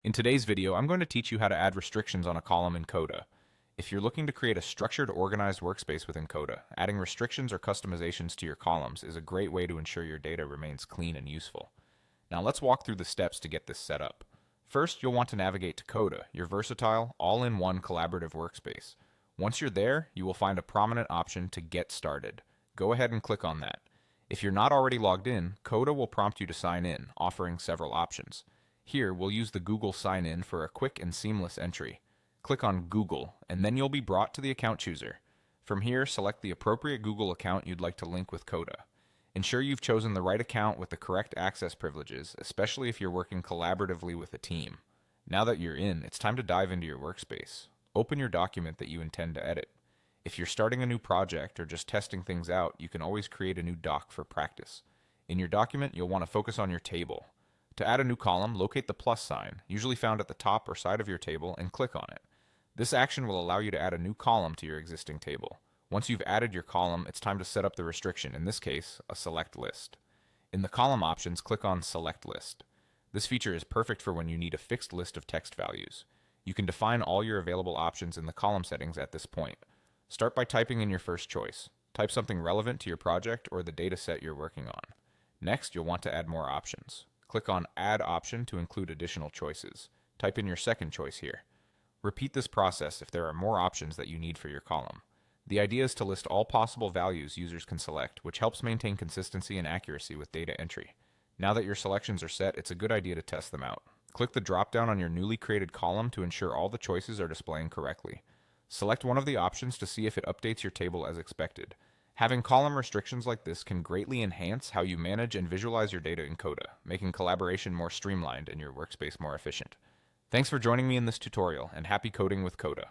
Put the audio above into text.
In today's video, I'm going to teach you how to add restrictions on a column in Coda. If you're looking to create a structured, organized workspace within Coda, adding restrictions or customizations to your columns is a great way to ensure your data remains clean and useful. Now let's walk through the steps to get this set up. First, you'll want to navigate to Coda, your versatile, all-in-one collaborative workspace. Once you're there, you will find a prominent option to Get Started. Go ahead and click on that. If you're not already logged in, Coda will prompt you to sign in, offering several options. Here, we'll use the Google sign-in for a quick and seamless entry. Click on Google, and then you'll be brought to the account chooser. From here, select the appropriate Google account you'd like to link with Coda. Ensure you've chosen the right account with the correct access privileges, especially if you're working collaboratively with a team. Now that you're in, it's time to dive into your workspace. Open your document that you intend to edit. If you're starting a new project or just testing things out, you can always create a new doc for practice. In your document, you'll want to focus on your table. To add a new column, locate the plus sign, usually found at the top or side of your table, and click on it. This action will allow you to add a new column to your existing table. Once you've added your column, it's time to set up the restriction, in this case, a select list. In the column options, click on Select List. This feature is perfect for when you need a fixed list of text values. You can define all your available options in the column settings at this point. Start by typing in your first choice. Type something relevant to your project or the data set you're working on. Next, you'll want to add more options. Click on Add Option to include additional choices. Type in your second choice here. Repeat this process if there are more options that you need for your column. The idea is to list all possible values users can select, which helps maintain consistency and accuracy with data entry. Now that your selections are set, it's a good idea to test them out. Click the drop-down on your newly created column to ensure all the choices are displaying correctly. Select one of the options to see if it updates your table as expected. Having column restrictions like this can greatly enhance how you manage and visualize your data in Coda, making collaboration more streamlined and your workspace more efficient. Thanks for joining me in this tutorial, and happy coding with Coda.